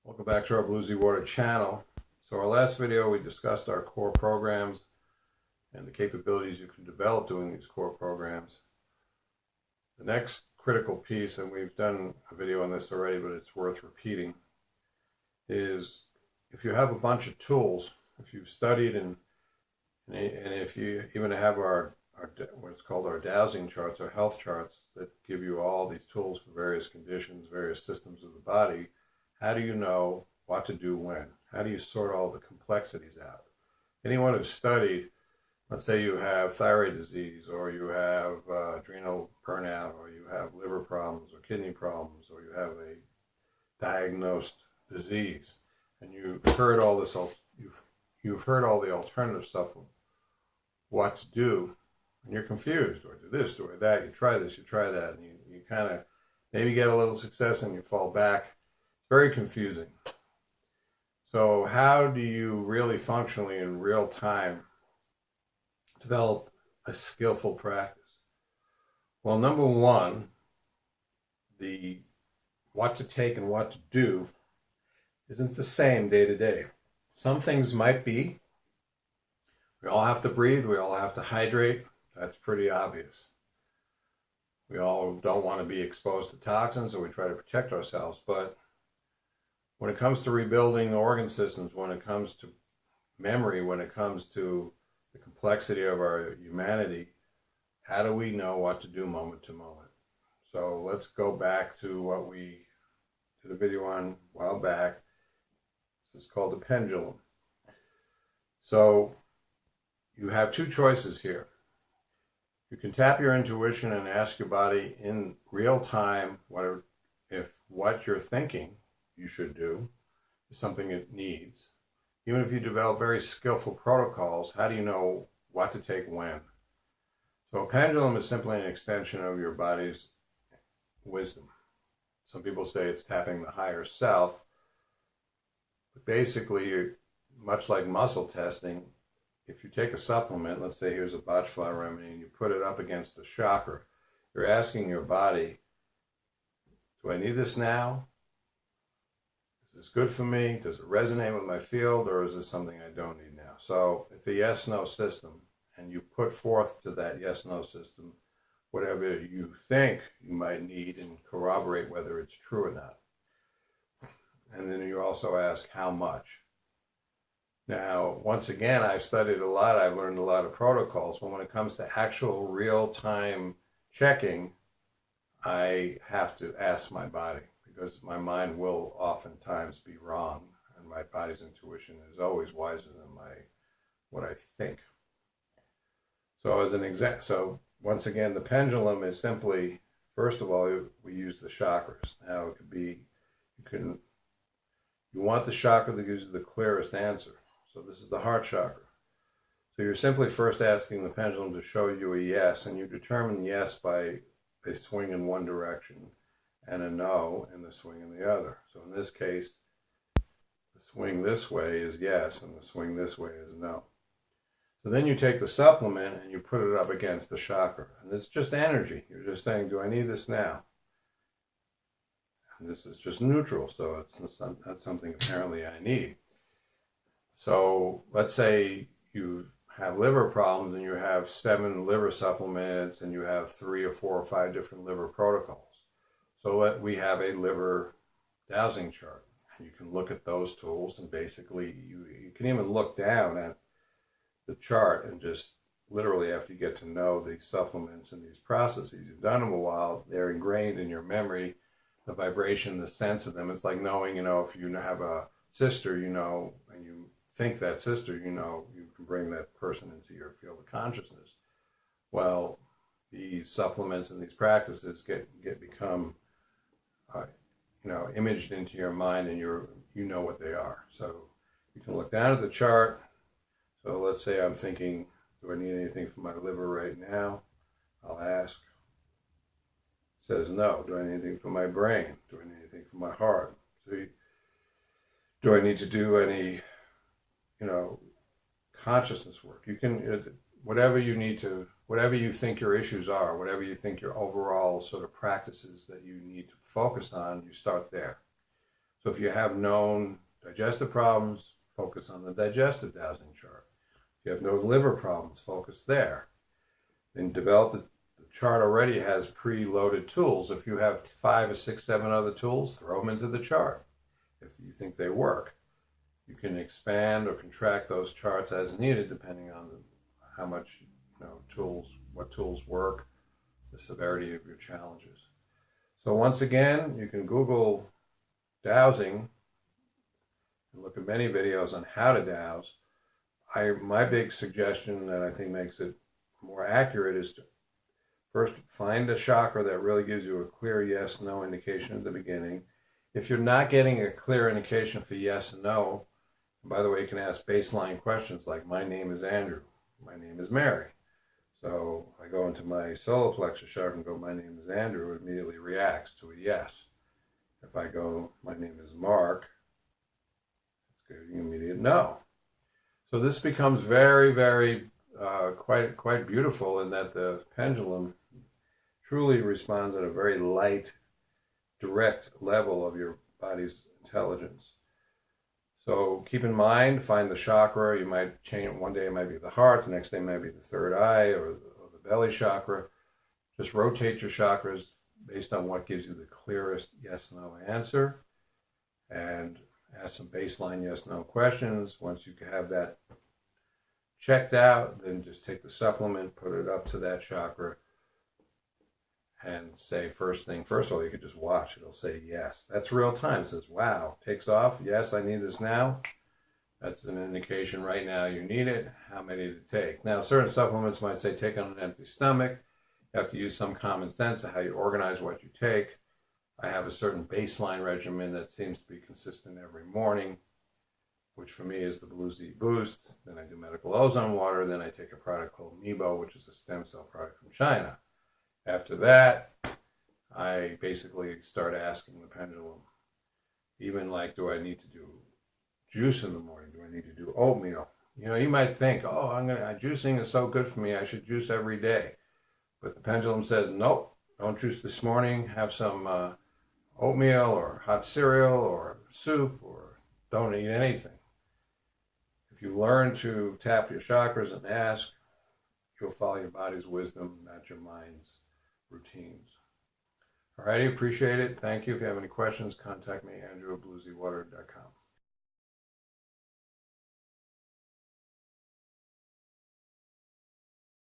Welcome back to our Bluesy Water channel. So our last video we discussed our core programs and the capabilities you can develop doing these core programs. The next critical piece, and we've done a video on this already, but it's worth repeating, is if you have a bunch of tools, if you've studied and if you even have our what's called our dowsing charts, our health charts that give you all these tools for various conditions, various systems of the body, how do you know what to do when? How do you sort all the complexities out? Anyone who's studied, let's say you have thyroid disease, or you have adrenal burnout, or you have liver problems, or kidney problems, or you have a diagnosed disease, and you've heard all this, you've heard all the alternative stuff of what to do, and you're confused, or do this, or that, you try this, you try that, and you kind of maybe get a little success and you fall back. Very confusing. So how do you really functionally in real time develop a skillful practice? Well, number one, the what to take and what to do isn't the same day to day. Some things might be. We all have to breathe. We all have to hydrate. That's pretty obvious. We all don't want to be exposed to toxins, so we try to protect ourselves. But when it comes to rebuilding organ systems, when it comes to memory, when it comes to the complexity of our humanity, how do we know what to do moment to moment? So let's go back to what we did a video on a while back. This is called the pendulum. So you have two choices here. You can tap your intuition and ask your body in real time if what you're thinking you should do is something it needs. Even if you develop very skillful protocols, how do you know what to take when? So a pendulum is simply an extension of your body's wisdom. Some people say it's tapping the higher self, but basically, much like muscle testing, if you take a supplement, let's say here's a botchfly remedy, and you put it up against the chakra, you're asking your body, do I need this now? Is this good for me? Does it resonate with my field, or is this something I don't need now? So it's a yes-no system, and you put forth to that yes-no system whatever you think you might need and corroborate whether it's true or not. And then you also ask how much. Now, once again, I've studied a lot, I've learned a lot of protocols, but when it comes to actual real-time checking, I have to ask my body, because my mind will oftentimes be wrong, and my body's intuition is always wiser than what I think. So as an so once again, the pendulum is simply, first of all, we use the chakras. Now it could be, you want the chakra that gives you the clearest answer. So this is the heart chakra. So you're simply first asking the pendulum to show you a yes, and you determine yes by a swing in one direction and a no in the swing in the other. So in this case, the swing this way is yes, and the swing this way is no. So then you take the supplement and you put it up against the chakra. And it's just energy. You're just saying, do I need this now? And this is just neutral, so it's not something apparently I need. So let's say you have liver problems and you have 7 liver supplements and you have 3 or 4 or 5 different liver protocols. So we have a liver dowsing chart, and you can look at those tools, and basically you can even look down at the chart and just literally, after you get to know these supplements and these processes, you've done them a while, they're ingrained in your memory, the vibration, the sense of them. It's like knowing, if you have a sister, and you think that sister, you can bring that person into your field of consciousness. Well, these supplements and these practices become imaged into your mind, and you know what they are. So you can look down at the chart. So let's say I'm thinking, do I need anything for my liver right now? I'll ask. It says no. Do I need anything for my brain? Do I need anything for my heart? Do I need to do any, consciousness work? You can, whatever you need to, whatever you think your issues are, whatever you think your overall sort of practices that you need to focus on, you start there. So if you have known digestive problems, focus on the digestive dowsing chart. If you have no liver problems, focus there. Then develop the chart already has pre-loaded tools. If you have 5 or 6, 7 other tools, throw them into the chart if you think they work. You can expand or contract those charts as needed depending on how much tools, what tools work, the severity of your challenges. So once again, you can Google dowsing and look at many videos on how to dowse. My big suggestion that I think makes it more accurate is to first find a chakra that really gives you a clear yes, no indication at the beginning. If you're not getting a clear indication for yes and no, by the way, you can ask baseline questions like, my name is Andrew, my name is Mary. So I go into my solar plexus chakra and go, my name is Andrew, it immediately reacts to a yes. If I go, my name is Mark, it's giving an immediate no. So this becomes very, very, quite beautiful in that the pendulum truly responds at a very light, direct level of your body's intelligence. So keep in mind, find the chakra. You might change, one day it might be the heart, the next day it might be the third eye or the belly chakra. Just rotate your chakras based on what gives you the clearest yes-no answer, and ask some baseline yes-no questions. Once you have that checked out, then just take the supplement, put it up to that chakra, and say first thing first. Or you could just watch. It'll say yes. That's real time. It says, wow, takes off. Yes, I need this now. That's an indication right now you need it. How many to take? Now, certain supplements might say take on an empty stomach. You have to use some common sense of how you organize what you take. I have a certain baseline regimen that seems to be consistent every morning, which for me is the Blue Z Boost. Then I do medical ozone water. Then I take a product called Nebo, which is a stem cell product from China. After that, I basically start asking the pendulum, even like, do I need to do juice in the morning? Do I need to do oatmeal? You might think, oh, juicing is so good for me, I should juice every day. But the pendulum says, nope, don't juice this morning. Have some oatmeal or hot cereal or soup, or don't eat anything. If you learn to tap your chakras and ask, you'll follow your body's wisdom, not your mind's routines. All righty, appreciate it. Thank you. If you have any questions, contact me, Andrew at bluezywater.com.